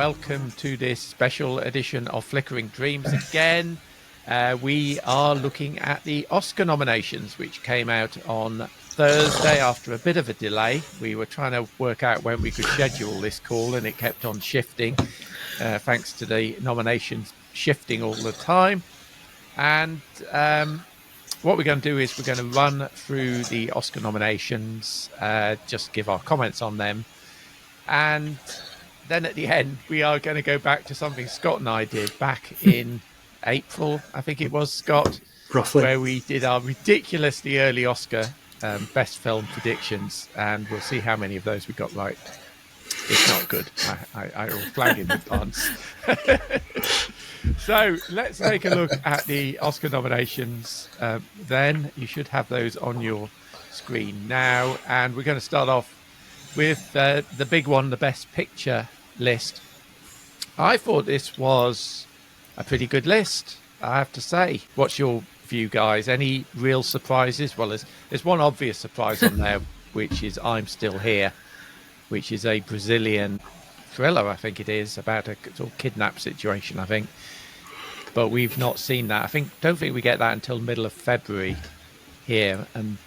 welcome to this special edition of Flickering Dreams again. We are looking at the Oscar nominations, which came out on Thursday after a bit of a delay. We were trying to work out when we could schedule this call, and it kept on shifting, thanks to the nominations shifting all the time. And what we're going to do is we're going to run through the Oscar nominations, just give our comments on them. And then at the end, we are going to go back to something Scott and I did back in April, I think it was, Scott, roughly, where we did our ridiculously early Oscar best film predictions, and we'll see how many of those we got right. It's not good. I will flag in advance. So let's take a look at the Oscar nominations. Then you should have those on your screen now, and we're going to start off with the big one, the Best Picture list. I thought this was a pretty good list, I have to say. What's your view, guys? Any real surprises? Well, there's one obvious surprise on there, which is I'm Still Here, which is a Brazilian thriller, I think it is, about a sort of kidnap situation, I think. But we've not seen that. Don't think we get that until middle of February here. And,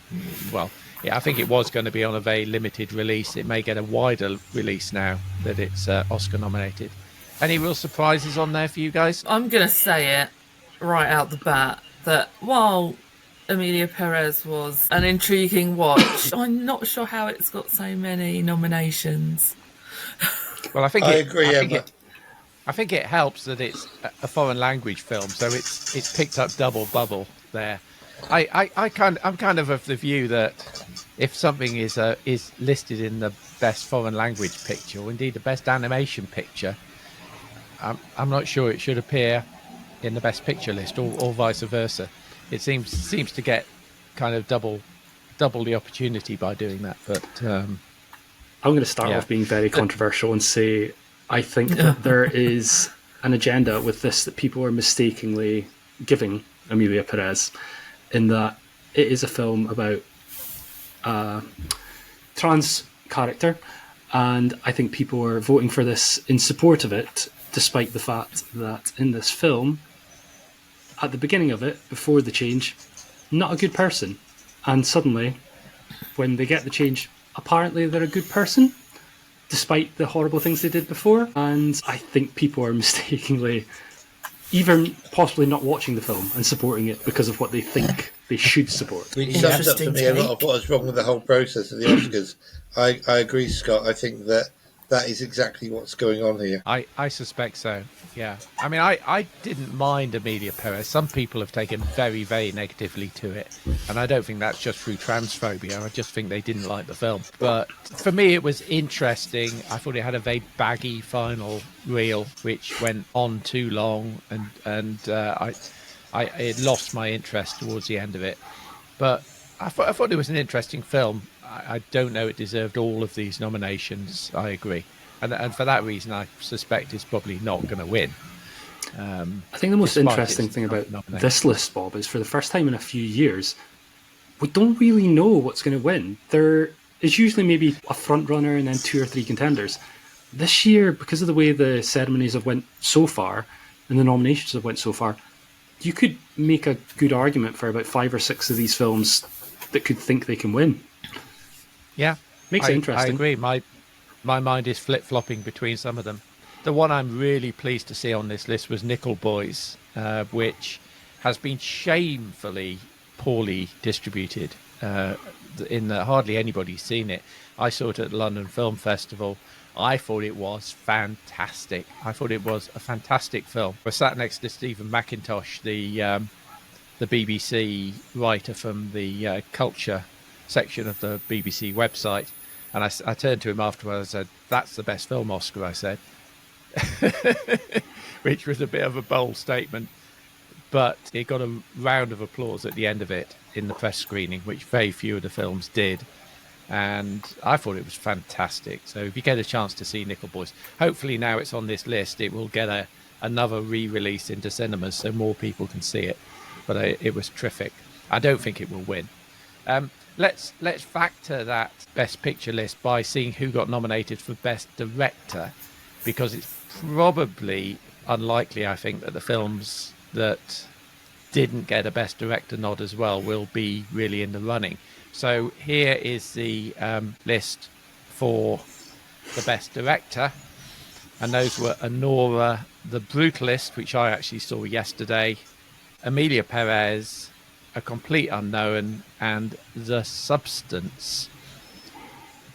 well, yeah, I think it was going to be on a very limited release. It may get a wider release now that it's Oscar nominated. Any real surprises on there for you guys? I'm going to say it right out the bat that while Emilia Perez was an intriguing watch, I'm not sure how it's got so many nominations. Well, I agree, Emma. I think it helps that it's a foreign language film, so it's picked up double bubble there. I'm kind of the view that if something is listed in the best foreign language picture, or indeed the best animation picture, I'm not sure it should appear in the best picture list, or vice versa. It seems to get kind of double the opportunity by doing that. But I'm going to start off being very controversial and say I think that there is an agenda with this that people are mistakenly giving Emilia Perez, in that it is a film about a trans character, and I think people are voting for this in support of it, despite the fact that in this film, at the beginning of it, before the change, not a good person, and suddenly, when they get the change, apparently they're a good person, despite the horrible things they did before. And I think people are mistakenly even possibly not watching the film and supporting it because of what they think they should support. It sums up for me a lot of what was wrong with the whole process of the Oscars. I agree, Scott. I think that is exactly what's going on here. I suspect so, yeah. I mean, I didn't mind Emilia Perez. Some people have taken very, very negatively to it, and I don't think that's just through transphobia. I just think they didn't like the film. But for me, it was interesting. I thought it had a very baggy final reel, which went on too long, and it lost my interest towards the end of it. But I thought it was an interesting film. I don't know it deserved all of these nominations. I agree. And for that reason, I suspect it's probably not going to win. I think the most interesting thing about this list, Bob, is for the first time in a few years, we don't really know what's going to win. There is usually maybe a front runner and then 2 or 3 contenders. This year, because of the way the ceremonies have went so far and the nominations have went so far, you could make a good argument for about 5 or 6 of these films that could think they can win. Yeah, makes it interesting. I agree. My mind is flip-flopping between some of them. The one I'm really pleased to see on this list was Nickel Boys, which has been shamefully poorly distributed. Hardly anybody's seen it. I saw it at the London Film Festival. I thought it was fantastic. I thought it was a fantastic film. We're sat next to Stephen McIntosh, the BBC writer from the culture section of the BBC website, and I turned to him afterwards and said, "That's the best film Oscar," I said. Which was a bit of a bold statement, but it got a round of applause at the end of it in the press screening, which very few of the films did, and I thought it was fantastic. So if you get a chance to see Nickel Boys, hopefully now it's on this list, it will get another re-release into cinemas so more people can see it. But it was terrific. I don't think it will win. Let's factor that Best Picture list by seeing who got nominated for Best Director, because it's probably unlikely, I think, that the films that didn't get a Best Director nod as well will be really in the running. So here is the list for the Best Director. And those were Anora, The Brutalist, which I actually saw yesterday, Emilia Perez, A Complete Unknown, and The Substance.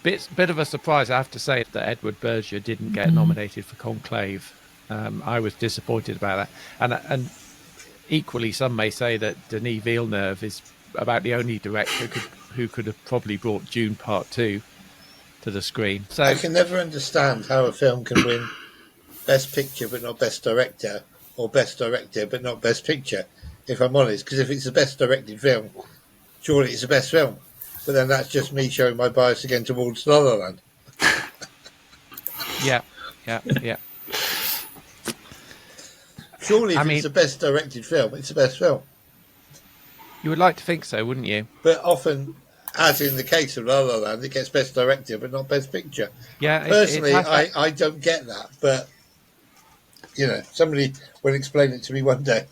Bit of a surprise, I have to say, that Edward Berger didn't get nominated for Conclave. I was disappointed about that. And equally, some may say that Denis Villeneuve is about the only director who could have probably brought Dune Part 2 to the screen. So I can never understand how a film can win Best Picture but not Best Director, or Best Director but not Best Picture, if I'm honest. Because if it's the best directed film, surely it's the best film. But then that's just me showing my bias again towards La La Land. Yeah. Surely if it's the best directed film, it's the best film. You would like to think so, wouldn't you? But often, as in the case of La La Land, it gets Best Director but not Best Picture. Yeah. Personally, I don't get that. But, somebody will explain it to me one day.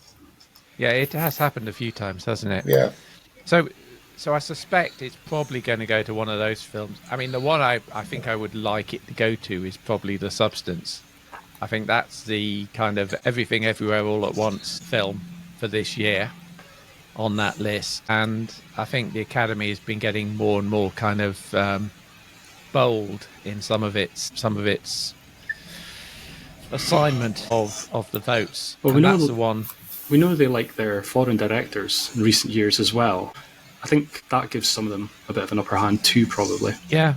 Yeah, it has happened a few times, hasn't it? Yeah. So I suspect it's probably going to go to one of those films. I mean, the one I think I would like it to go to is probably The Substance. I think that's the kind of Everything Everywhere All at Once film for this year on that list. And I think the Academy has been getting more and more kind of bold in some of its assignment of the votes. Well, that's the one. We know they like their foreign directors in recent years as well. I think that gives some of them a bit of an upper hand too, probably. Yeah,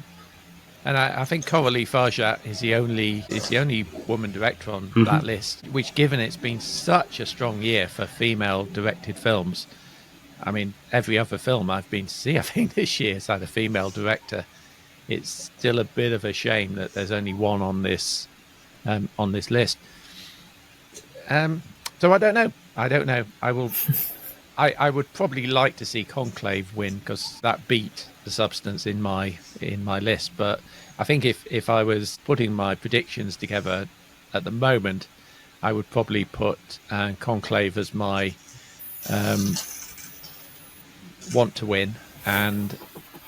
and I think Coralie Farjat is the only woman director on that list. Which, given it's been such a strong year for female-directed films, I mean, every other film I've been to see, I think this year has had a female director. It's still a bit of a shame that there's only one on this list. So I don't know. I would probably like to see Conclave win because that beat The Substance in my list. But I think if I was putting my predictions together at the moment, I would probably put Conclave as my want to win and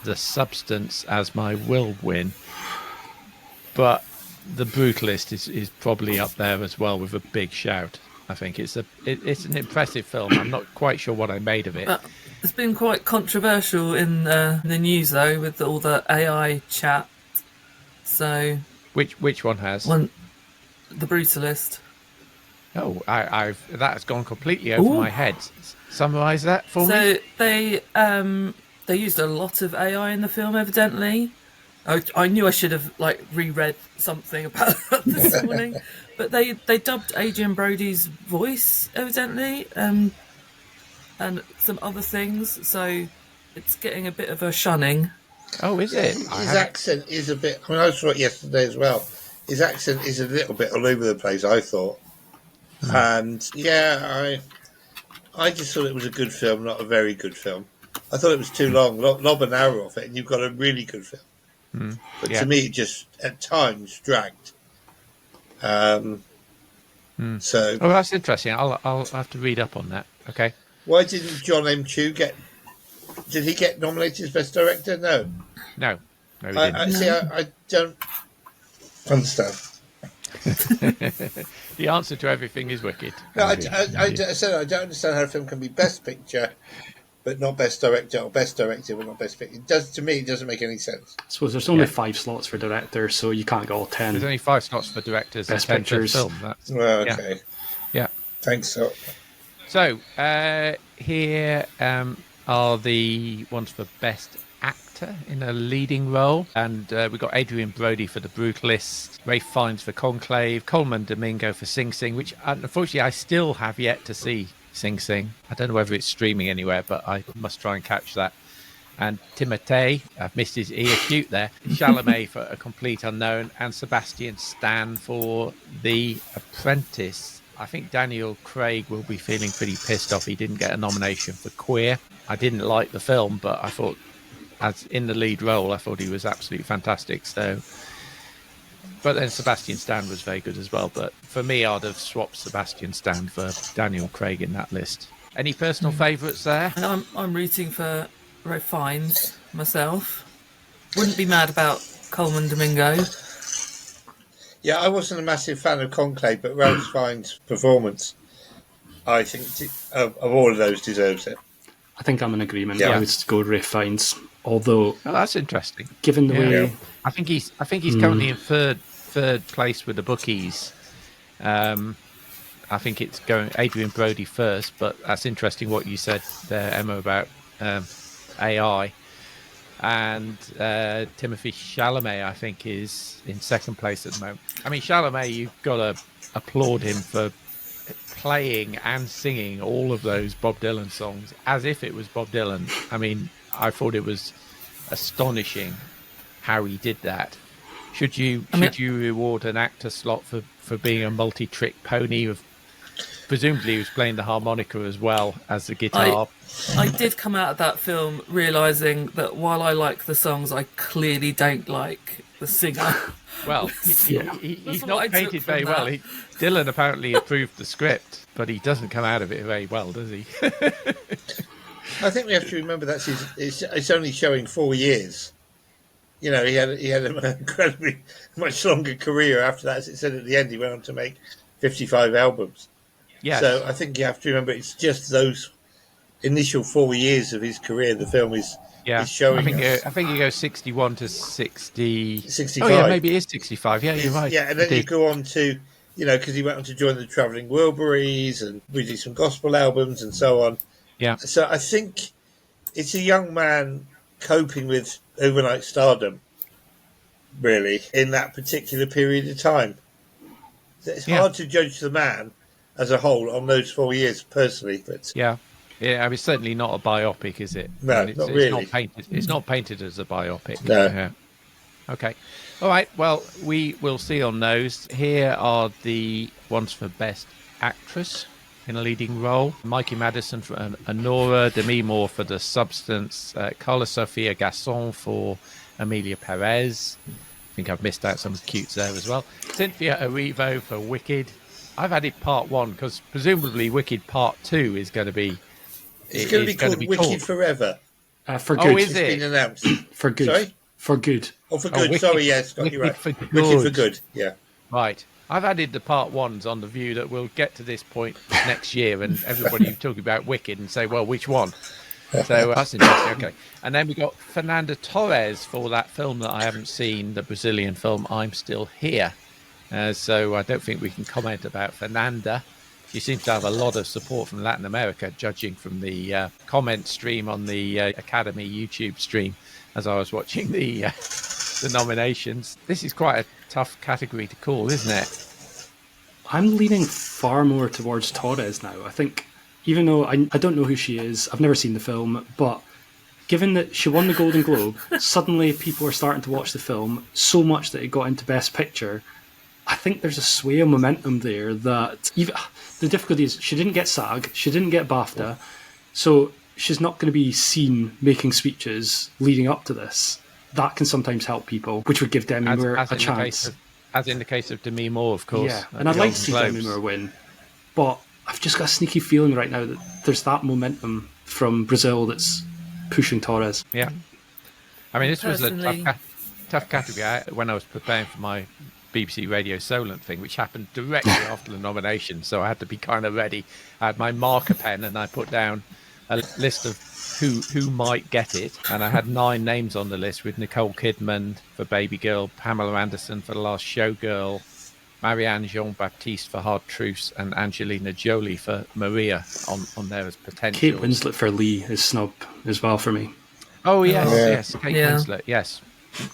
The Substance as my will win. But The Brutalist is probably up there as well with a big shout. I think it's an impressive film. I'm not quite sure what I made of it. It's been quite controversial in the news though, with all the AI chat. So which one has? The Brutalist. Oh, I've that has gone completely over my head. Summarise that for me. So they used a lot of AI in the film, evidently. I knew I should have reread something about that this morning. But they dubbed Adrian Brody's voice, evidently, and some other things. So it's getting a bit of a shunning. Oh, is it? His accent is a bit... I mean, I saw it yesterday as well. His accent is a little bit all over the place, I thought. And, yeah, I just thought it was a good film, not a very good film. I thought it was too long. Lob an hour off it, and you've got a really good film. But to me, it just, at times, dragged. So, that's interesting. I'll have to read up on that. Okay. Why didn't John M. Chu did he get nominated as Best Director? No, he didn't. I don't understand. The answer to everything is wicked. No, I said I don't understand how a film can be Best Picture but not Best Director, or Best Director but not Best Picture. To me, it doesn't make any sense. I suppose there's only 5 slots for director, so you can't get all 10. There's only 5 slots for directors. Best and 10 Pictures. for film. Well, okay. Yeah. Thanks, so. So here are the ones for Best Actor in a Leading Role, and we've got Adrian Brody for The Brutalist, Ralph Fiennes for Conclave, Coleman Domingo for Sing Sing, which unfortunately I still have yet to see. Sing Sing. I don't know whether it's streaming anywhere, but I must try and catch that. And Timothée, I've missed his E acute there, Chalamet for A Complete Unknown, and Sebastian Stan for The Apprentice. I think Daniel Craig will be feeling pretty pissed off he didn't get a nomination for Queer. I didn't like the film, but I thought, as in the lead role, I thought he was absolutely fantastic. So But then Sebastian Stan was very good as well. But for me, I'd have swapped Sebastian Stan for Daniel Craig in that list. Any personal favourites there? I'm rooting for Ralph Fiennes myself. Wouldn't be mad about Coleman Domingo. Yeah, I wasn't a massive fan of Conclave, but Ralph Fiennes' performance, I think, of all of those, deserves it. I think I'm in agreement. Yeah. I would go Ralph Fiennes, although that's interesting. Given the way, I think he's currently in third place with the bookies. I think it's going Adrian Brody first, but that's interesting what you said there, Emma, about AI. And Timothée Chalamet, I think, is in second place at the moment. I mean, Chalamet, you've got to applaud him for playing and singing all of those Bob Dylan songs as if it was Bob Dylan. I mean, I thought it was astonishing how he did that. Should you reward an actor slot for being a multi-trick pony? Presumably he was playing the harmonica as well as the guitar. I did come out of that film realising that while I like the songs, I clearly don't like the singer. Well, he's not painted very well. Dylan apparently approved the script, but he doesn't come out of it very well, does he? I think we have to remember that it's only showing 4 years. You know, he had an incredibly much longer career after that. As it said at the end, he went on to make 55 albums. Yes. So I think you have to remember it's just those initial 4 years of his career the film is showing us. I think you go 61 to 60... 65. Oh, yeah, maybe it is 65. Yeah, you're right. Yeah, and then you go on to, because he went on to join the Travelling Wilburys and release some gospel albums and so on. Yeah. So I think it's a young man coping with overnight stardom, really, in that particular period of time. It's hard to judge the man as a whole on those 4 years, personally. But yeah, I mean, certainly not a biopic, is it? No, not really. It's not painted as a biopic. No. Yeah. Okay. All right. Well, we will see on those. Here are the ones for Best Actress in a leading role: Mikey Madison for Anora, Demi Moore for The Substance, Carla Sofia Gasson for Amelia Perez. I think I've missed out some cutes there as well. Cynthia Erivo for Wicked. I've added part 1 because presumably Wicked part 2 is going to be. It's going to be called Wicked Forever. For good. Oh, is It's it? been announced. For good. Sorry? For good. Oh, for good. Wicked- Sorry, yes, got you right. For Good. Wicked for good. Yeah. Right. I've added the part 1s on the view that we'll get to this point next year and everybody will talk about Wicked and say, well, which one? So that's interesting. Okay. And then we got Fernanda Torres for that film that I haven't seen, the Brazilian film I'm Still Here. So I don't think we can comment about Fernanda. She seems to have a lot of support from Latin America, judging from the comment stream on the Academy YouTube stream as I was watching the nominations. This is quite a tough category to call, isn't it? I'm leaning far more towards Torres now. I think, even though I don't know who she is, I've never seen the film, but given that she won the Golden Globe, suddenly people are starting to watch the film so much that it got into Best Picture. I think there's a sway of momentum there that the difficulty is she didn't get SAG, she didn't get BAFTA, so she's not going to be seen making speeches leading up to this. That can sometimes help people, which would give Demi Moore a chance. As in the case of Demi Moore, of course. Yeah, and I'd like to see Demi Moore win, but I've just got a sneaky feeling right now that there's that momentum from Brazil that's pushing Torres. Yeah. I mean, this was a tough category when I was preparing for my BBC Radio Solent thing, which happened directly after the nomination, so I had to be kind of ready. I had my marker pen and I put down a list of who might get it, and I had 9 names on the list, with Nicole Kidman for Baby Girl, Pamela Anderson for The Last Showgirl, Marianne Jean-Baptiste for Hard Truths, and Angelina Jolie for Maria on there as potential. Kate Winslet for Lee is snub as well for me. Oh yes, Kate Winslet, yes.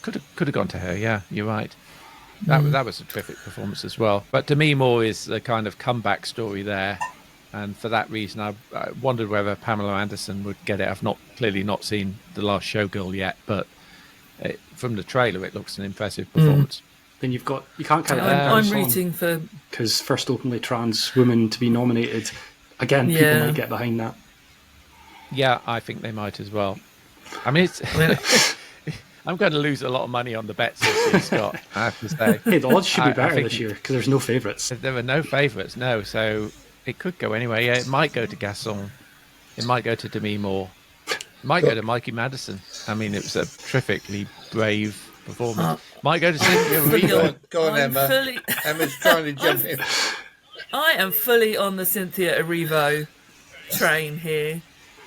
Could have gone to her, yeah, you're right. That was a terrific performance as well. But Demi Moore is the kind of comeback story there, and for that reason I wondered whether Pamela Anderson would get it. I've clearly not seen The Last Showgirl yet, but from the trailer it looks an impressive performance. Then you can't count I'm rooting for, because first openly trans woman to be nominated. Again, people might get behind that. Yeah, I think they might as well. I mean, I'm going to lose a lot of money on the bets this year, Scott, I have to say. Hey, the odds should be I better think this year because there's no favourites. there are no favourites, no. So it could go anywhere. Yeah, it might go to Gaston. It might go to Demi Moore. It might go to Mikey Madison. I mean, it was a terrifically brave performance. Might go to Cynthia Erivo. Go on, Emma. Emma's trying to jump in. I am fully on the Cynthia Erivo train here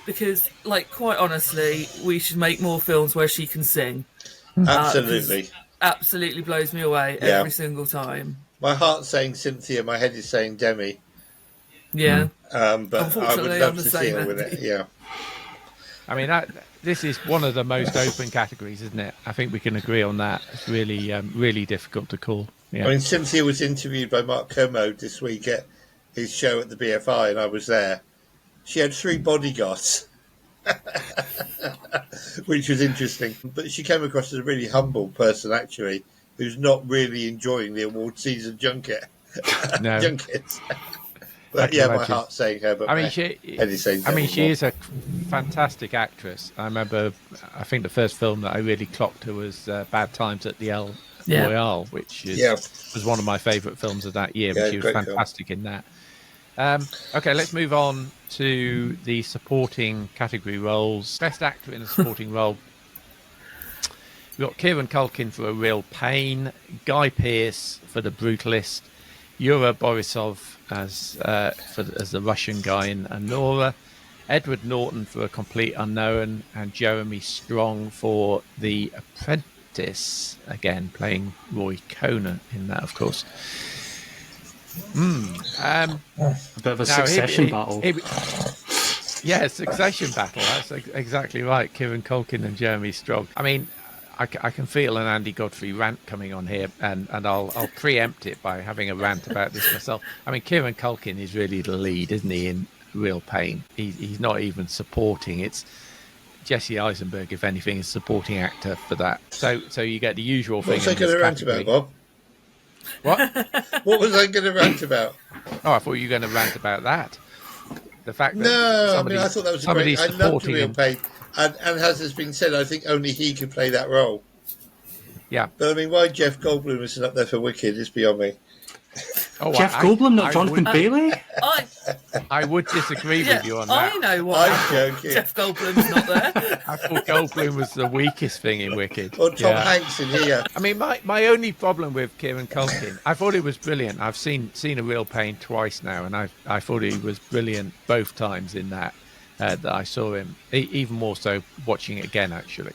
because, like, quite honestly, we should make more films where she can sing. Absolutely. Absolutely blows me away every single time. My heart's saying Cynthia, my head is saying Demi. Yeah. But I would love to see her with it. Yeah. I mean, this is one of the most open categories, isn't it? I think we can agree on that. It's really, really difficult to call. Yeah. I mean, Cynthia was interviewed by Mark Kermode this week at his show at the BFI, and I was there. She had 3 bodyguards, which was interesting. But she came across as a really humble person, actually, who's not really enjoying the award season junket. No. Junkets. But yeah, my heart's saying her. But I mean, she is a fantastic actress. I remember, I think the first film that I really clocked her was Bad Times at the El Royale, which was one of my favourite films of that year. But she was fantastic in that. Okay, let's move on to the supporting category roles. Best actor in a supporting role. We've got Kieran Culkin for A Real Pain, Guy Pearce for The Brutalist, Yura Borisov as the Russian guy in Anora, Edward Norton for A Complete Unknown, and Jeremy Strong for The Apprentice, again playing Roy Cohn in that, of course. A bit of a succession battle. Yeah, succession battle. That's exactly right. Kieran Culkin and Jeremy Strong. I mean, I can feel an Andy Godfrey rant coming on here, and I'll preempt it by having a rant about this myself. I mean, Kieran Culkin is really the lead, isn't he, in Real Pain? He's not even supporting. It's Jesse Eisenberg, if anything, is supporting actor for that. So you get the usual thing. What's I going to rant about, Bob? What? What was I going to rant about? Oh, I thought you were going to rant about that. The fact that I thought that was a great. I loved The Real Pain, and as has been said, I think only he could play that role. Yeah, but I mean, why Jeff Goldblum isn't up there for Wicked is beyond me. Oh, Jeff Goldblum, not Jonathan Bailey? I would disagree with you on that. I know why. I'm joking. Jeff Goldblum's not there. I thought Goldblum was the weakest thing in Wicked. Or Tom Hanks in here. I mean, my only problem with Kieran Culkin, I thought he was brilliant. I've seen A Real Pain twice now, and I thought he was brilliant both times in that I saw him, even more so watching it again, actually.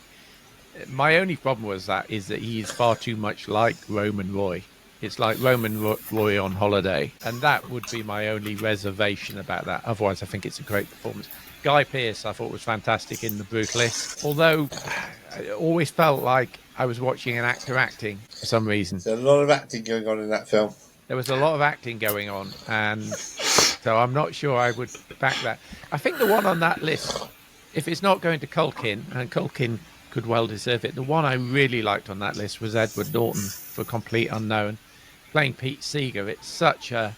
My only problem is that he's far too much like Roman Roy. It's like Roman Roy on holiday, and that would be my only reservation about that. Otherwise, I think it's a great performance. Guy Pearce, I thought, was fantastic in The Brutalist, although I always felt like I was watching an actor acting for some reason. There's a lot of acting going on in that film. There was a lot of acting going on, and so I'm not sure I would back that. I think the one on that list, if it's not going to Culkin, and Culkin could well deserve it, the one I really liked on that list was Edward Norton for Complete Unknown. Playing Pete Seeger, it's such a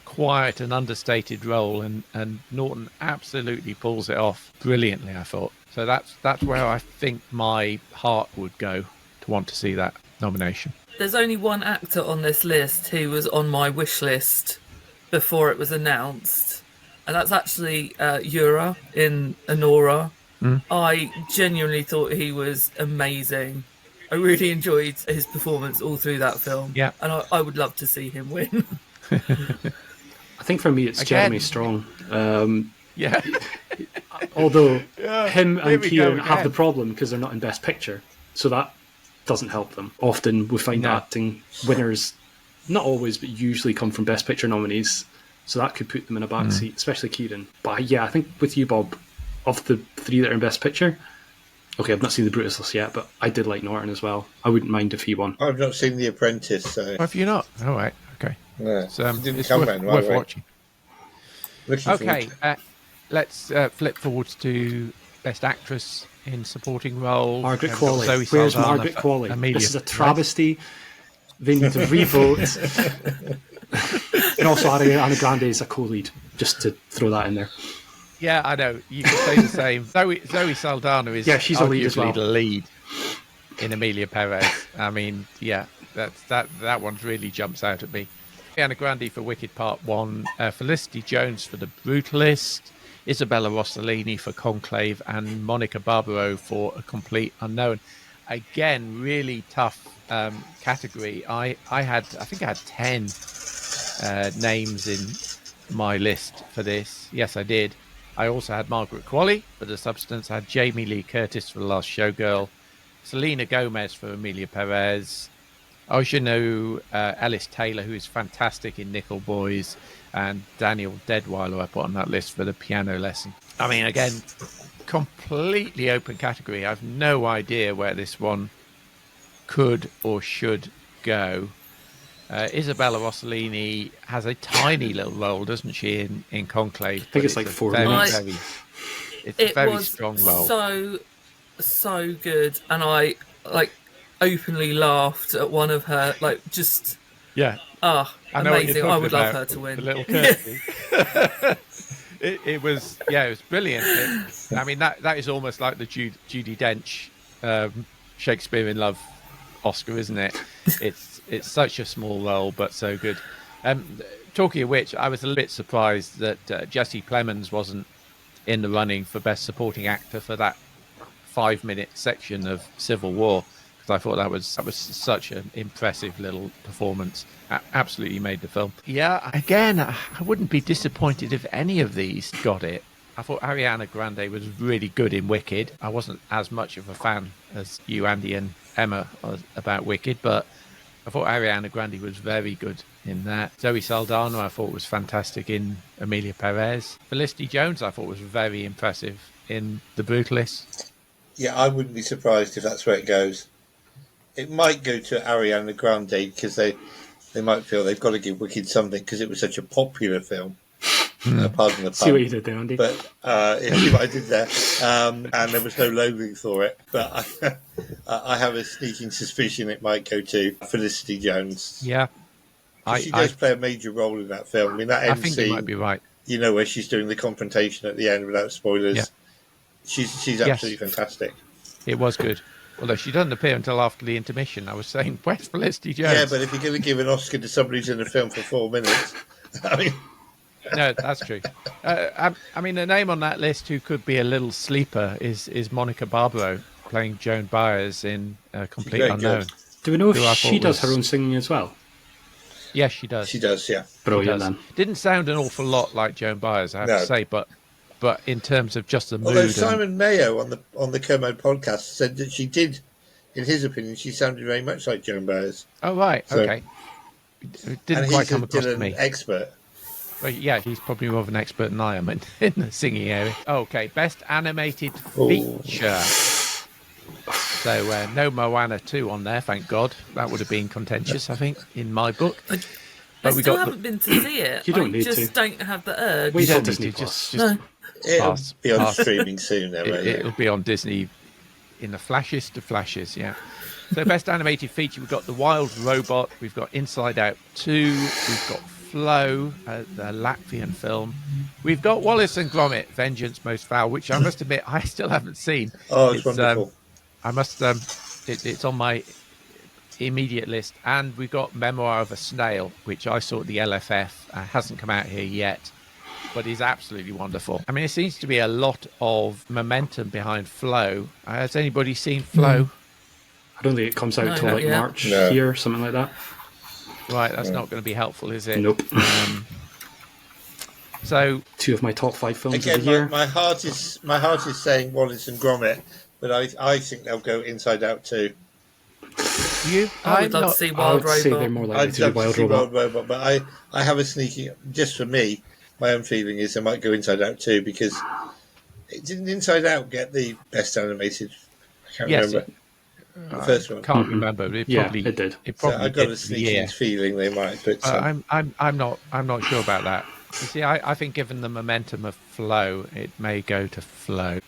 quiet and understated role, and Norton absolutely pulls it off brilliantly, I thought. So that's where I think my heart would go to want to see that nomination. There's only one actor on this list who was on my wish list before it was announced, and that's actually Yura in Anora. I genuinely thought he was amazing. I really enjoyed his performance all through that film. Yeah. And I would love to see him win. I think for me it's Jeremy Strong. Yeah. Although him and Kieran have the problem because they're not in Best Picture. So that doesn't help them. Often we find acting winners, not always, but usually come from Best Picture nominees. So that could put them in a back seat, especially Kieran. But yeah, I think with you, Bob, of the 3 that are in Best Picture, okay, I've not seen The Brutalist yet, but I did like Norton as well. I wouldn't mind if he won. I've not seen The Apprentice, so... Oh, have you not? All right, okay. Yeah, so, it's worth watching. Okay, let's flip forwards to Best Actress in Supporting Role. Margaret Qualley. Where's Margaret Qualley? Amelia. This is a travesty. They need to revote. And also Ariana Grande is a co-lead, just to throw that in there. Yeah, I know. You could say the same. Zoe Saldana is she's a lead as well. the lead. in Amelia Perez. I mean, yeah, that one really jumps out at me. Ariana Grande for Wicked Part 1, Felicity Jones for The Brutalist, Isabella Rossellini for Conclave, and Monica Barbaro for A Complete Unknown. Again, really tough category. I think I had 10 names in my list for this. Yes, I did. I also had Margaret Qualley for The Substance. I had Jamie Lee Curtis for The Last Showgirl, Selena Gomez for Amelia Perez, Ellis Taylor, who is fantastic in Nickel Boys, and Daniel Deadweiler I put on that list for The Piano Lesson. I mean, again, completely open category. I have no idea where this one could or should go. Isabella Rossellini has a tiny little role, doesn't she, in Conclave? I think it's like 4 minutes. It's a very strong role. So good, and I openly laughed at one of her, amazing. I would love her to win. The little Kirsty. it was brilliant. I mean, that is almost like the Judi Dench Shakespeare in Love Oscar, isn't it? It's such a small role, but so good. Talking of which, I was a little bit surprised that Jesse Plemons wasn't in the running for Best Supporting Actor for that 5-minute section of Civil War, because I thought that was such an impressive little performance. Absolutely made the film. Yeah, again, I wouldn't be disappointed if any of these got it. I thought Ariana Grande was really good in Wicked. I wasn't as much of a fan as you, Andy, and Emma about Wicked, but I thought Ariana Grande was very good in that. Zoe Saldana I thought was fantastic in Amelia Perez. Felicity Jones I thought was very impressive in The Brutalist. Yeah, I wouldn't be surprised if that's where it goes. It might go to Ariana Grande because they might feel they've got to give Wicked something because it was such a popular film. Pardon the pun. See what you did there, Andy. But see what I did there. And there was no loathing for it. But I have a sneaking suspicion it might go to Felicity Jones. Yeah. She does play a major role in that film. I mean, that end I think scene, you might be right. You know, where she's doing the confrontation at the end without spoilers. Yeah. She's absolutely fantastic. It was good. Although she doesn't appear until after the intermission. I was saying, where's Felicity Jones? Yeah, but if you're going to give an Oscar to somebody who's in a film for 4 minutes, I mean... No, that's true. I mean, the name on that list who could be a little sleeper is Monica Barbaro, playing Joan Baez in Complete Unknown. Good. Do we know if she does her own singing as well? Yes, she does. She does, yeah. Brilliant, then. Didn't sound an awful lot like Joan Baez, I have to say, but in terms of just the mood... Although Simon Mayo on the Kermode podcast said that she did, in his opinion, she sounded very much like Joan Baez. Oh, right, okay. It didn't quite come across to me. He's an expert. Well, yeah, he's probably more of an expert than I am in the singing area. Okay, Best Animated Feature. So no Moana 2 on there, thank God. That would have been contentious, I think, in my book. I still haven't been to see it. You don't need to. I just don't have the urge. We don't Disney need to. Just It'll be on streaming soon. It'll be on Disney in the flashiest of flashes, yeah. So Best Animated Feature, we've got The Wild Robot, we've got Inside Out 2, we've got Flow, the Latvian film. We've got Wallace and Gromit, Vengeance Most Foul, which I must admit I still haven't seen. Oh, it's wonderful. I must. It's on my immediate list, and we've got Memoir of a Snail, which I saw at the LFF. Hasn't come out here yet, but is absolutely wonderful. I mean, it seems to be a lot of momentum behind Flow. Has anybody seen Flow? I don't think it comes out till March here, something like that. Right, that's not going to be helpful, is it? Nope. So 2 of my top 5 films again, of the year. My heart is saying Wallace and Gromit, but I think they'll go Inside Out too. I would love to see Wild Robot. Say they're more likely to be Wild Robot, but I have a sneaking, just for me, my own feeling is they might go Inside Out too, because didn't Inside Out get the Best Animated? I can't remember. The first one. Can't remember. But it did. It probably I got a sneaking feeling they might. But I'm not sure about that. You see, I think given the momentum of Flow, it may go to Flow.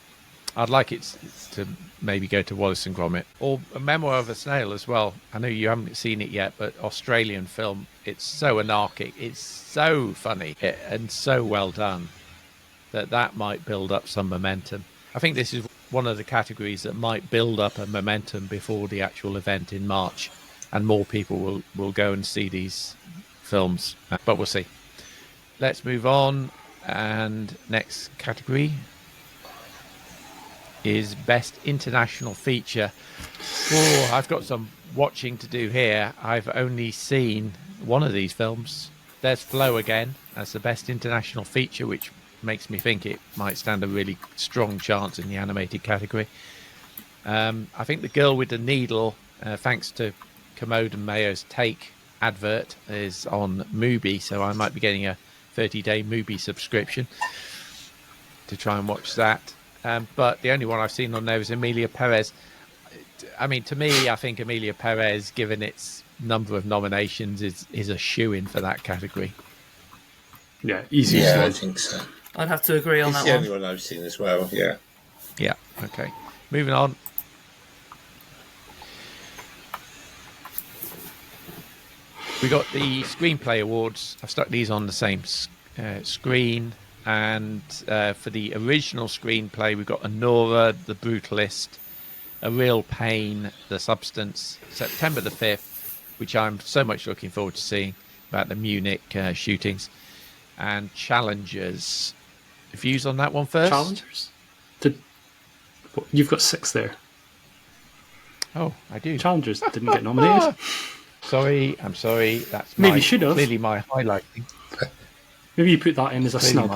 I'd like it to maybe go to Wallace and Gromit, or A Memoir of a Snail as well. I know you haven't seen it yet, but Australian film. It's so anarchic. It's so funny and so well done that might build up some momentum. I think this is one of the categories that might build up a momentum before the actual event in March, and more people will go and see these films. But we'll see. Let's move on. And next category is Best International Feature. Oh, I've got some watching to do here. I've only seen one of these films. There's Flow again as the Best International Feature, which makes me think it might stand a really strong chance in the animated category. I think The Girl with the Needle, thanks to Commode and Mayo's Take advert, is on Mubi, so I might be getting a 30-day Mubi subscription to try and watch that. But the only one I've seen on there is Emilia Perez. I mean, to me, I think Emilia Perez, given its number of nominations, is a shoo-in for that category. Yeah, easy. Yeah, I think so. I'd have to agree on It's that the one. only one I've seen as well, yeah. Yeah, okay. Moving on. We got the Screenplay Awards. I've stuck these on the same screen. And for the original screenplay, we've got Anora, The Brutalist, A Real Pain, The Substance, September the 5th, which I'm so much looking forward to seeing, about the Munich shootings, and Challengers. Views on that one first? Challengers? You've got 6 there. Oh, I do. Challengers didn't get nominated. I'm sorry. That's Maybe should have. Clearly my highlighting. Maybe you put that in as a snub.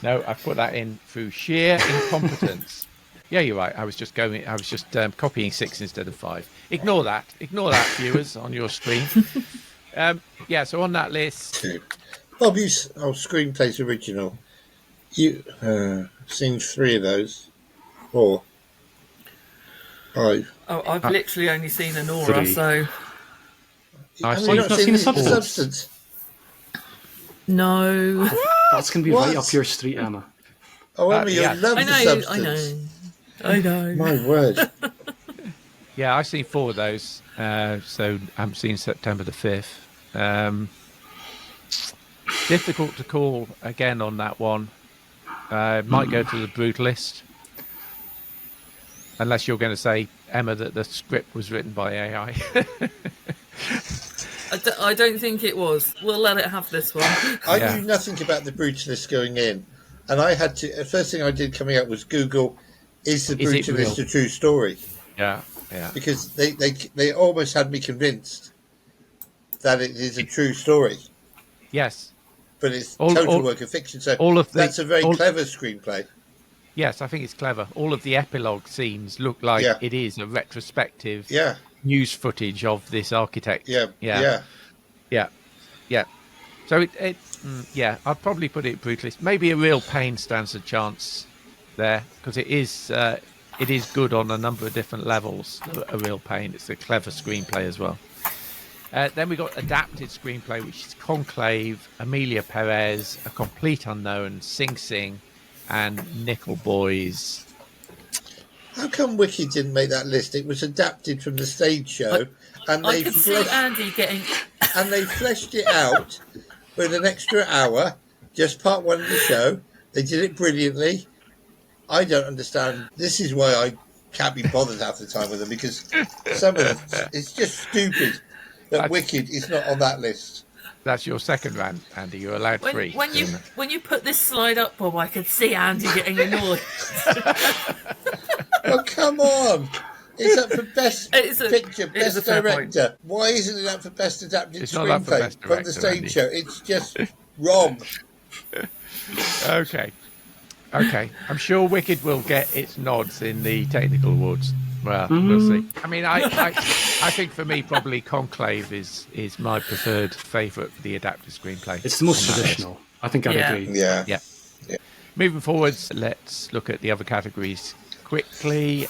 No, I put that in through sheer incompetence. Yeah, you're right. I was just copying 6 instead of 5. Ignore that, viewers, on your screen. Yeah, so on that list. Bob, Screenplays original. You seen 3 of those, 4, 5. Oh, I've literally only seen Anora, 3. so Have you not seen The Substance? no. That's going to be What? right up your street, Emma. Oh, Emma, you yeah. love I The know, Substance. I know. My word. Yeah, I've seen 4 of those. So I'm seeing September the 5th. Difficult to call again on that one. Might go to The Brutalist. Unless you're going to say, Emma, that the script was written by AI. I don't think it was. We'll let it have this one. I knew nothing about The Brutalist going in. And I had to... The first thing I did coming up was Google, is The Brutalist a true story? Yeah. Because they almost had me convinced that it is a true story. Yes. But it's total work of fiction. So that's a very clever screenplay. Yes, I think it's clever. All of the epilogue scenes look like it is a retrospective news footage of this architect. Yeah. So I'd probably put it Brutalist. Maybe A Real Pain stands a chance there, because it is good on a number of different levels. A Real Pain. It's a clever screenplay as well. Then we got adapted screenplay, which is Conclave, Emilia Perez, A Complete Unknown, Sing Sing, and Nickel Boys. How come Wiki didn't make that list? It was adapted from the stage show, I could see Andy getting. And they fleshed it out with an extra hour, just part 1 of the show. They did it brilliantly. I don't understand. This is why I can't be bothered half the time with them, because some of them, it's just stupid that Wicked is not on that list. That's your second round, Andy. You're allowed 3. When you put this slide up, Bob, I could see Andy getting annoyed. Oh, come on. It's up for Best Picture, Best Director. Why isn't it up for Best Adapted Screenplay from the stage show? It's just wrong. Okay. I'm sure Wicked will get its nods in the technical awards. Well, we'll see. I mean, I think for me, probably Conclave is my preferred favourite for the adapted screenplay. It's the most traditional. I think I'd agree. Yeah. Moving forwards, let's look at the other categories quickly.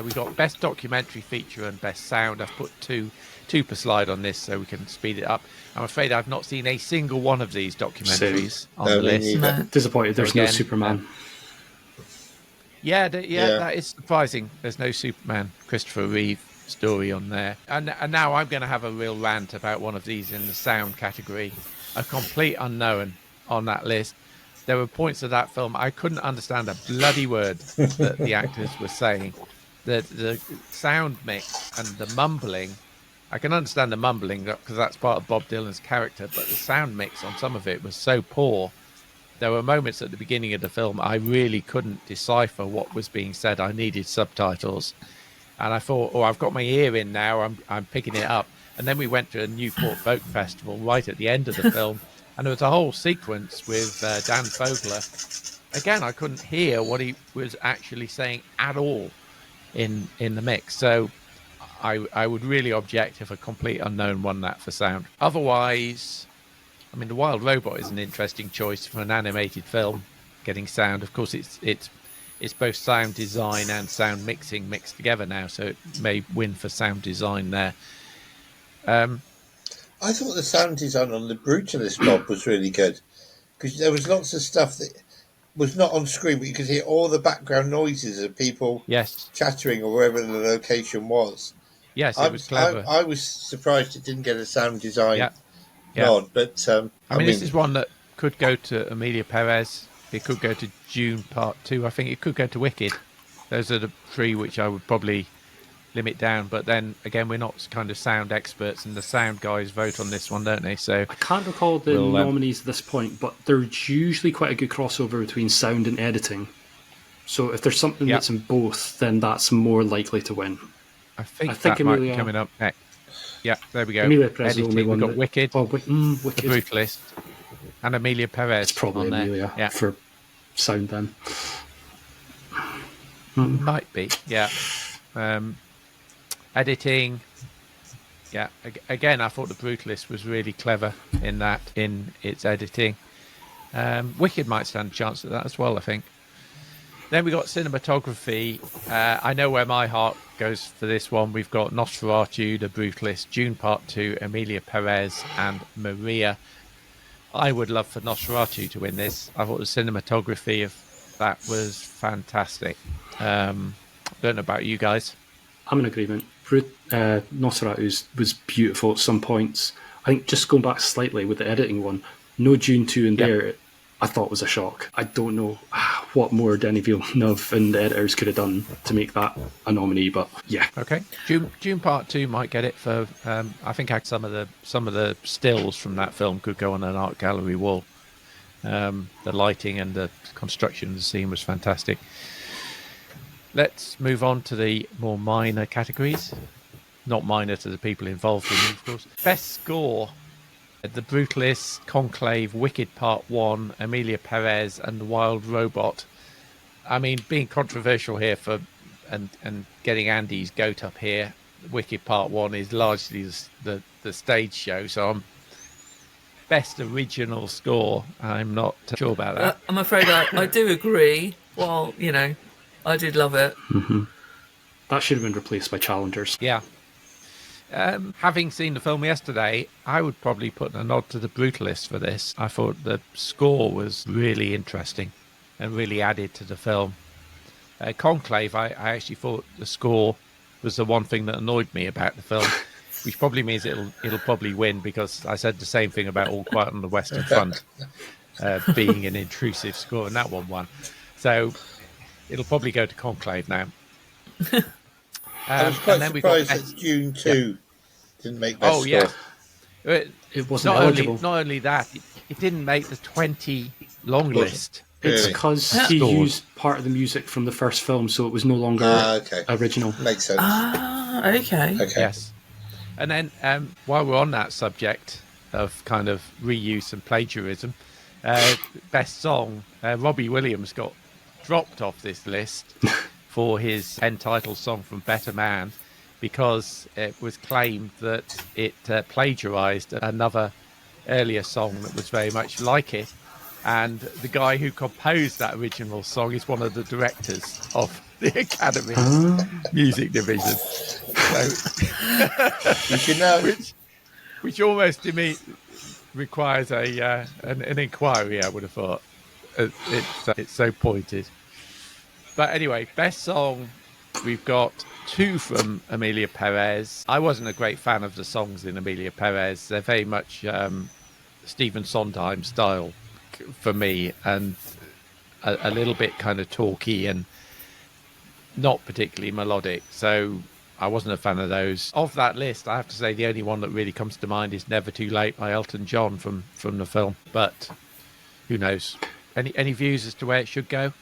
We've got Best Documentary Feature and Best Sound. I've put two per slide on this so we can speed it up. I'm afraid I've not seen a single one of these documentaries on the list. No. Disappointed there's no Superman. That is surprising. There's no Superman Christopher Reeve story on there. And now I'm going to have a real rant about one of these in the sound category. A Complete Unknown on that list. there were points of that film I couldn't understand a bloody word that the actors were saying. The sound mix and the mumbling, I can understand the mumbling because that's part of Bob Dylan's character, but the sound mix on some of it was so poor. There were moments at the beginning of the film I really couldn't decipher what was being said. I needed subtitles. And I thought, oh, I've got my ear in now. I'm picking it up. And then we went to a Newport Folk Festival right at the end of the film. And there was a whole sequence with Dan Fogler. Again, I couldn't hear what he was actually saying at all in the mix. So I would really object if a complete unknown won that for sound. Otherwise, I mean, The Wild Robot is an interesting choice for an animated film getting sound. Of course, it's both sound design and sound mixing mixed together now, so it may win for sound design there. I thought the sound design on The Brutalist, Bob, was really good, because there was lots of stuff that was not on screen, but you could hear all the background noises of people chattering or wherever the location was. Yes, it was clever. I was surprised it didn't get a sound design nod, but I mean, this is one that could go to Emilia Perez. It could go to June Part 2. I think it could go to Wicked. Those are the three which I would probably limit down. But then, again, we're not kind of sound experts, and the sound guys vote on this one, don't they? So I can't recall the nominees at this point, but there's usually quite a good crossover between sound and editing. So if there's something that's in both, then that's more likely to win. I think that Emilia might be coming up next. Yeah, there we go. Emilia Perez editing, we've got Wicked, Wicked, The Brutalist, and Emilia Perez. It's probably on Emilia for sound then. Might be, yeah. Editing, yeah. Again, I thought The Brutalist was really clever in its editing. Wicked might stand a chance at that as well, I think. Then we got cinematography. I know where my heart goes for this one. We've got Nosferatu, The Brutalist, June Part 2, Emilia Perez, and Maria. I would love for Nosferatu to win this. I thought the cinematography of that was fantastic. Don't know about you guys. I'm in agreement. Nosferatu was beautiful at some points. I think just going back slightly with the editing one, no June 2 in there, I thought was a shock. I don't know what more Denis Villeneuve and the editors could have done to make that a nominee, but yeah. Okay, June Part 2 might get it for. I think some of the stills from that film could go on an art gallery wall. The lighting and the construction of the scene was fantastic. Let's move on to the more minor categories. Not minor to the people involved in them, of course. Best score. The Brutalist, Conclave, Wicked Part 1, Emilia Perez, and The Wild Robot. I mean, being controversial here and getting Andy's goat up here, Wicked Part 1 is largely the stage show, so I'm best original score. I'm not sure about that. I'm afraid I do agree. Well, I did love it. Mm-hmm. That should have been replaced by Challengers. Yeah. Having seen the film yesterday, I would probably put a nod to The Brutalist for this. I thought the score was really interesting and really added to the film. Conclave, I actually thought the score was the one thing that annoyed me about the film, which probably means it'll probably win, because I said the same thing about All Quiet on the Western Front being an intrusive score, and that one won. So it'll probably go to Conclave now. I was quite surprised that June 2 didn't make best score. Yeah. It wasn't eligible. Not only that, it didn't make the 20 long list. It's because he used part of the music from the first film, so it was no longer original. Makes sense. Okay. Yes. And then while we're on that subject of kind of reuse and plagiarism, best song, Robbie Williams got dropped off this list for his end-title song from Better Man, because it was claimed that it plagiarised another earlier song that was very much like it. And the guy who composed that original song is one of the directors of the Academy Music Division. So, which almost to me requires an inquiry, I would have thought. It's so pointed. But anyway, best song, we've got 2 from Emilia Perez. I wasn't a great fan of the songs in Emilia Perez. They're very much Stephen Sondheim style for me, and a little bit kind of talky and not particularly melodic. So I wasn't a fan of those. Of that list, I have to say the only one that really comes to mind is Never Too Late by Elton John from the film. But who knows? Any views as to where it should go?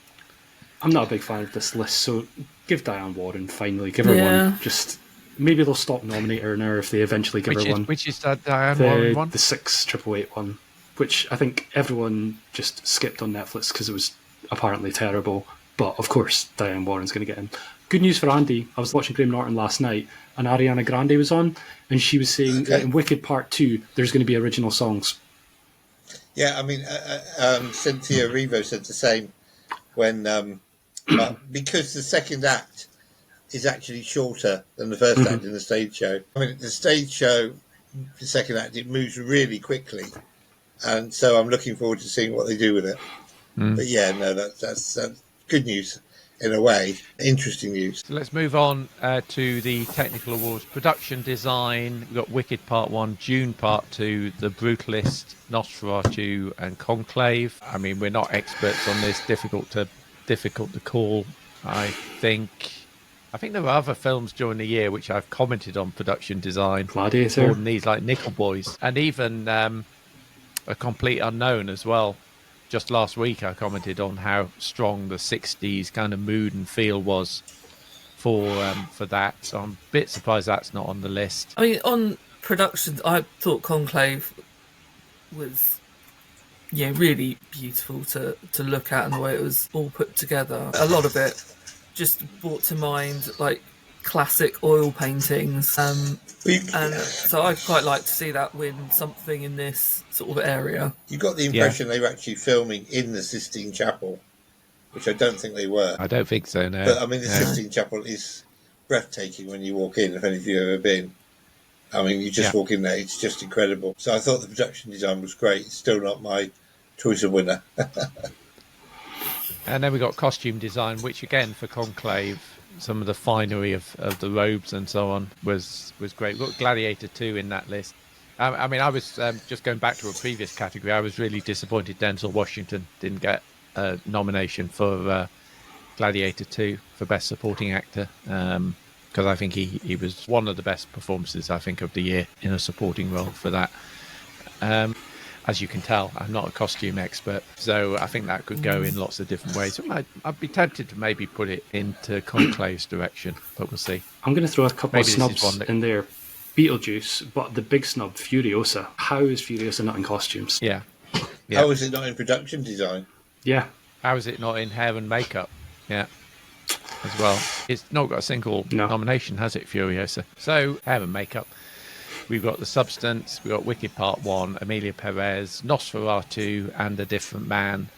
I'm not a big fan of this list, so give Diane Warren finally. Give her one. Just maybe they'll stop nominating her if they eventually give her one. Which is that Diane Warren one? The 688 one, which I think everyone just skipped on Netflix because it was apparently terrible. But of course, Diane Warren's going to get in. Good news for Andy. I was watching Graham Norton last night, and Ariana Grande was on, and she was saying that in Wicked Part 2, there's going to be original songs. Yeah, I mean, Cynthia Erivo said the same when, because the second act is actually shorter than the first act in the stage show. I mean, the stage show, the second act, it moves really quickly, and so I'm looking forward to seeing what they do with it. But yeah, no, that's good news. In a way, interesting news. So let's move on to the technical awards. Production design, we've got Wicked Part 1, Dune Part 2, The Brutalist, Nosferatu and Conclave. I mean, we're not experts on this, difficult to call. I think there were other films during the year which I've commented on production design. Gladiator. More than these, like Nickel Boys. And even A Complete Unknown as well. Just last week, I commented on how strong the 60s kind of mood and feel was for that. So I'm a bit surprised that's not on the list. I mean, on production, I thought Conclave was really beautiful to look at, and the way it was all put together. A lot of it just brought to mind like classic oil paintings, and so I'd quite like to see that win something in this sort of area. You got the impression they were actually filming in the Sistine Chapel, which I don't think they were. I don't think so, no. But I mean, the Sistine Chapel is breathtaking when you walk in, if any of you have ever been. I mean, you just walk in there, it's just incredible. So I thought the production design was great. It's still not my choice of winner. And then we got costume design, which again, for Conclave, some of the finery of the robes and so on was great. We've got Gladiator 2 in that list. I mean, I was just going back to a previous category. I was really disappointed Denzel Washington didn't get a nomination for Gladiator 2 for Best Supporting Actor, because I think he was one of the best performances, I think, of the year in a supporting role for that. As you can tell, I'm not a costume expert, so I think that could go in lots of different ways. I'd be tempted to maybe put it into Conclave's direction, but we'll see. I'm going to throw a couple of snubs in there. Beetlejuice, but the big snub, Furiosa. How is Furiosa not in costumes? Yeah. How is it not in production design? Yeah. How is it not in hair and makeup? Yeah. As well. It's not got a single nomination, has it, Furiosa? So, hair and makeup. We've got The Substance, we've got Wicked Part 1, Emilia Perez, Nosferatu, and A Different Man.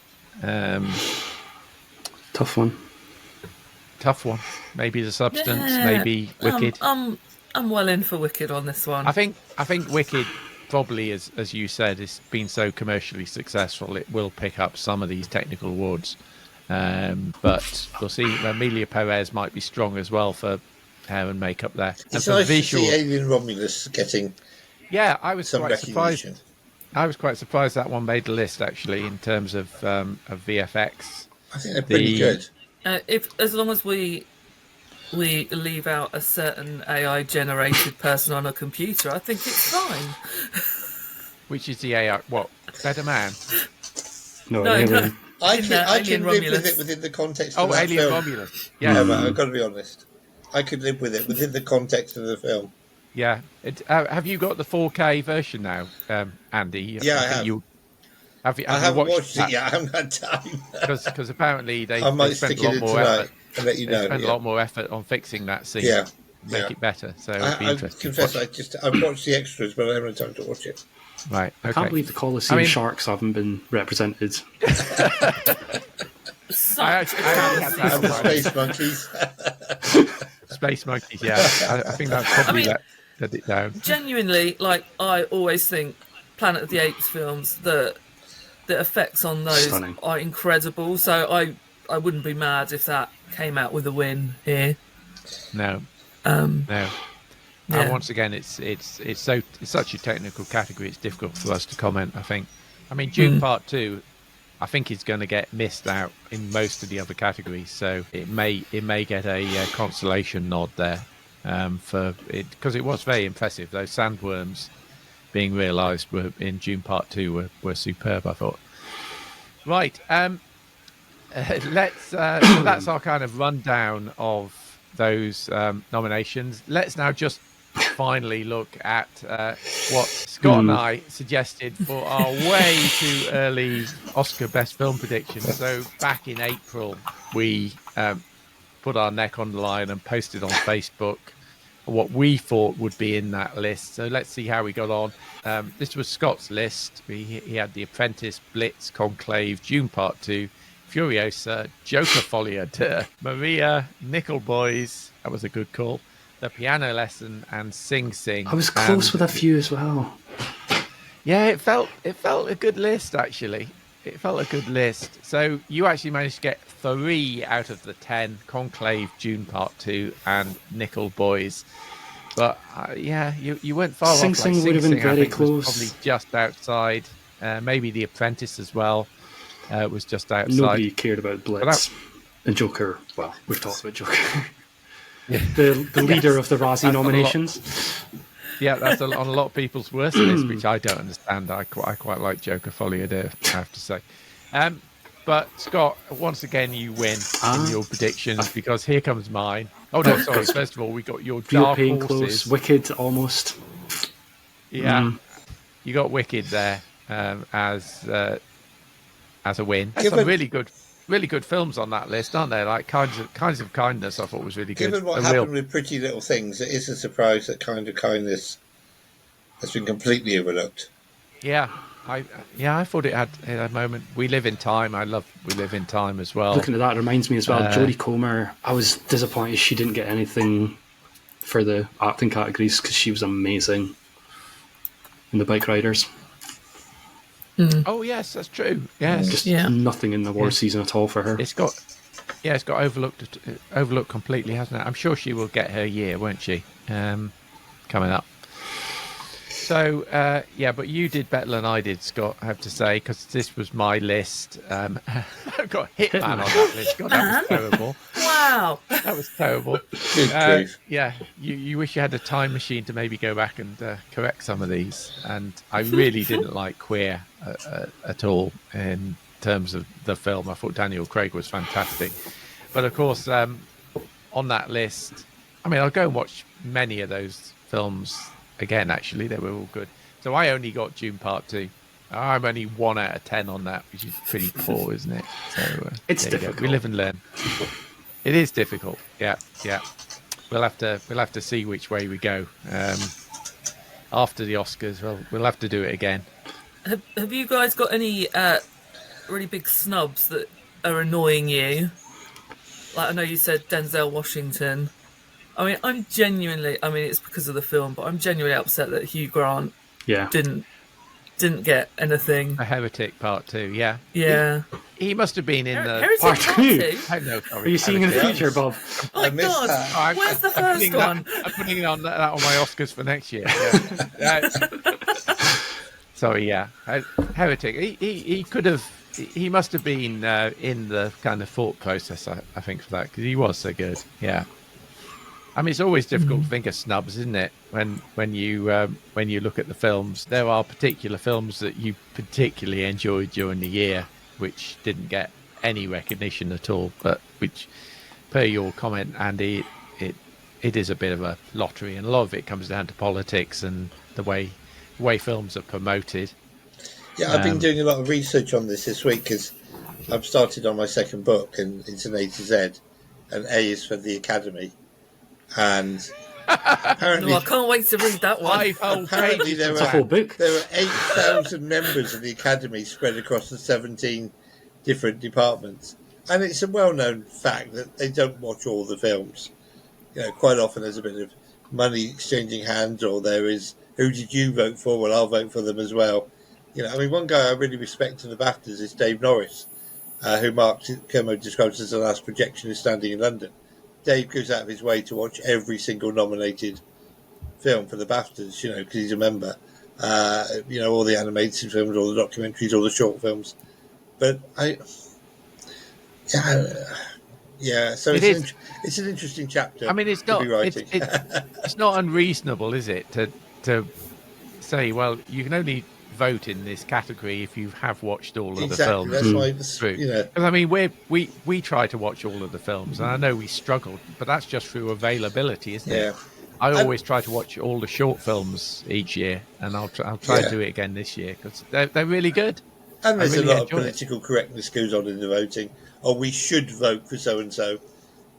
Tough one. Maybe The Substance, maybe Wicked. I'm well in for Wicked on this one. I think Wicked probably, as you said, has been so commercially successful, it will pick up some of these technical awards. But we'll see. Emilia Perez might be strong as well for hair and makeup there. It's nice to see Alien Romulus getting I was quite surprised. I was quite surprised that one made the list, actually, in terms of VFX. I think they're pretty good. As long as we leave out a certain AI-generated person on a computer, I think it's fine. Which is the AI? What? Better Man? No. I can live with it within the context of that Alien film. Romulus. Yeah, I've got to be honest. I could live with it within the context of the film. Yeah. Have you got the 4K version now, Andy? Yeah, I have. I haven't watched it yet. I haven't had time. Because apparently they spent a lot more effort. And let you know. They spent a lot more effort on fixing that scene. Make it better. So I confess, I've watched the extras, but I haven't had time to watch it. Right. Okay. I can't believe the Colosseum Sharks haven't been represented. I and the Space Monkeys. Space Monkeys, yeah. I think that's probably let it down. Genuinely, I always think Planet of the Apes films, the effects on those are incredible. So I wouldn't be mad if that came out with a win here. No. No. And once again, it's such a technical category. It's difficult for us to comment. I think. I mean, Dune Part 2. I think he's going to get missed out in most of the other categories. So it may get a consolation nod there for it, because it was very impressive. Those sandworms being realised in Dune Part 2 were superb, I thought. Right, let's. So that's our kind of rundown of those nominations. Let's now just finally look at what Scott and I suggested for our way too early Oscar Best Film predictions. So back in April, we put our neck on the line and posted on Facebook what we thought would be in that list. So let's see how we got on. This was Scott's list. He had The Apprentice, Blitz, Conclave, Dune Part 2, Furiosa, Joker Folie à Deux, Maria, Nickel Boys, that was a good call, The Piano Lesson, and Sing Sing. I was close with a few as well. Yeah, it felt a good list, actually. It felt a good list. So you actually managed to get 3 out of the 10, Conclave, Dune Part 2, and Nickel Boys. But yeah, you went far off. Sing Sing would have been very close. Probably just outside. Maybe The Apprentice as well was just outside. Nobody cared about Blitz. And Joker, well, we've talked about Joker. Yeah. The leader of the Razzie nominations. Yeah, that's on a lot of people's worst list, which I don't understand. I quite like Joker Folie à Deux, I have to say. But Scott, once again, you win in your predictions, because here comes mine. Oh no, sorry. First of all, we got your Dark Horses. Close. Wicked, almost. Yeah, you got Wicked there as a win. There's some really good films on that list, aren't there? Like Kinds of Kindness, I thought was really good. Given what happened with Pretty Little Things, it is a surprise that Kind of Kindness has been completely overlooked. Yeah, I thought it had a moment. We Live in Time. I love We Live in Time as well. Looking at that, it reminds me as well. Jodie Comer. I was disappointed she didn't get anything for the acting categories, because she was amazing in The Bike Riders. Oh yes, that's true. Yes, just nothing in the award season at all for her. It's got overlooked completely, hasn't it? I'm sure she will get her year, won't she? Coming up. So but you did better than I did, Scott, I have to say, because this was my list. I've got Hitman on that list. God, that was terrible. Wow, that was terrible. Yeah, you wish you had a time machine to maybe go back and correct some of these. And I really didn't like Queer at all in terms of the film. I thought Daniel Craig was fantastic, but of course on that list, I mean, I'll go and watch many of those films again. Actually, they were all good. So I only got Dune Part 2. I'm only 1 out of 10 on that, which is pretty poor, isn't it? So it's difficult. We live and learn. It is difficult. Yeah. We'll have to see which way we go after the Oscars. We'll have to do it again. Have you guys got any really big snubs that are annoying you? Like, I know you said Denzel Washington. I mean, it's because of the film, but I'm genuinely upset that Hugh Grant didn't get anything. A Heretic Part 2, yeah. Yeah. He must have been in the Heretic Part 2? Oh, no, sorry. Are you seeing in the future, Bob? Oh my God! Where's the first one? I'm putting that on my Oscars for next year. Yeah. Sorry, yeah. Heretic. He could have. He must have been in the kind of thought process, I think, for that, because he was so good. Yeah. I mean, it's always difficult to think of snubs, isn't it? When you look at the films, there are particular films that you particularly enjoyed during the year, which didn't get any recognition at all, but which, per your comment, Andy, it is a bit of a lottery, and a lot of it comes down to politics and the way films are promoted. Yeah, I've been doing a lot of research on this week, because I've started on my second book, and it's an A to Z, and A is for the Academy. And apparently, I can't wait to read that one. Apparently, there are 8,000 members of the Academy spread across the 17 different departments, and it's a well-known fact that they don't watch all the films. You know, quite often there's a bit of money exchanging hands, or there is, who did you vote for? Well, I'll vote for them as well. You know, I mean, one guy I really respect in the BAFTAs is Dave Norris, who Mark Kermode describes as the last projectionist standing in London. Dave goes out of his way to watch every single nominated film for the BAFTAs, you know, because he's a member. You know, all the animated films, all the documentaries, all the short films. But yeah. So it's an interesting chapter. I mean, it's not. It's not unreasonable, is it, to say, well, you can only vote in this category if you have watched all of the films. That's why through. Because I mean, we try to watch all of the films, and I know we struggled, but that's just through availability, isn't it? I always try to watch all the short films each year, and I'll try to do it again this year because they're really good. And there's a lot of political correctness goes on in the voting. Oh, we should vote for so and so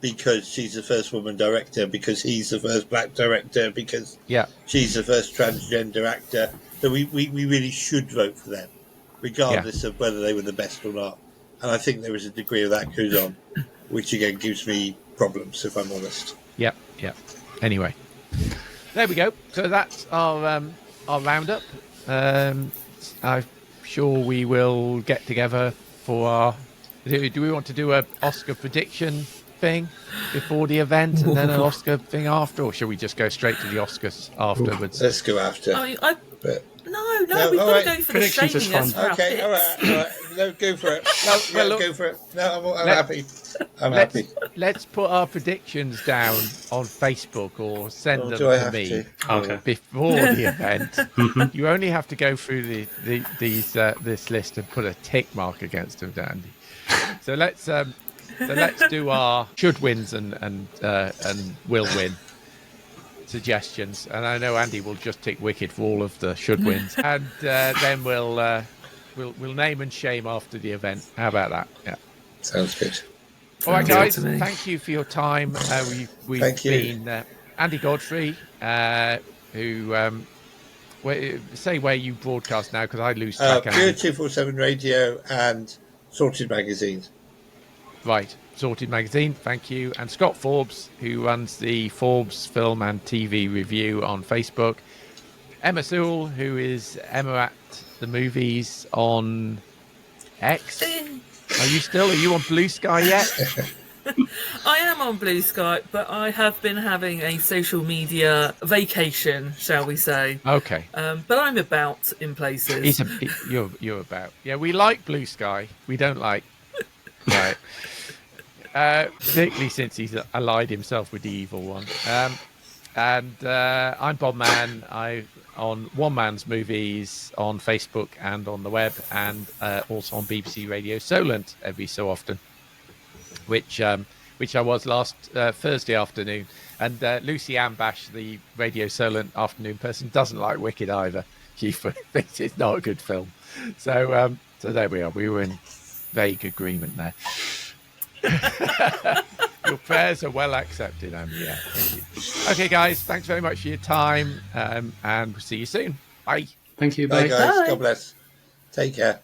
because she's the first woman director, because he's the first black director, because she's the first transgender actor. So we really should vote for them, regardless of whether they were the best or not. And I think there is a degree of that goes on, which again gives me problems, if I'm honest. Yep. Anyway, there we go. So that's our roundup. I'm sure we will get together for our... Do we want to do an Oscar prediction thing before the event and then an Oscar thing after, or should we just go straight to the Oscars afterwards? Let's go after. No, we've got to go for the shaming us. Okay, all right. No, go for it. Go for it. No, I'm happy. I'm happy. Let's put our predictions down on Facebook or send them to me before the event. You only have to go through this list and put a tick mark against them, Andy. So let's do our should wins and will win suggestions, and I know Andy will just tick Wicked for all of the should wins, and then we'll name and shame after the event. How about that? Yeah, sounds good. All right, guys. Thank you for your time. We've been Andy Godfrey, who say where you broadcast now because I lose track. Pure 247 Radio and Sorted Magazines. Right. Sorted Magazine, thank you. And Scott Forbes, who runs the Forbes Film and TV Review on Facebook. Emma Sewell, who is Emma at the Movies on X. Are you on Bluesky yet? I am on Bluesky, but I have been having a social media vacation, shall we say. Okay. But I'm about in places. You're about. Yeah, we like Bluesky. We don't like... Right. Particularly since he's allied himself with the evil one. And I'm Bob Mann. I'm on One Man's Movies on Facebook and on the web, and also on BBC Radio Solent every so often, which I was last Thursday afternoon. And Lucy Ambash, the Radio Solent afternoon person, doesn't like Wicked either. She thinks it's not a good film. So there we are. We were in vague agreement there. Your prayers are well accepted, Andy. Yeah, thank you. Okay, guys, thanks very much for your time, and we'll see you soon. Bye. Thank you. Bye, Bye. guys. Bye. God bless. Take care.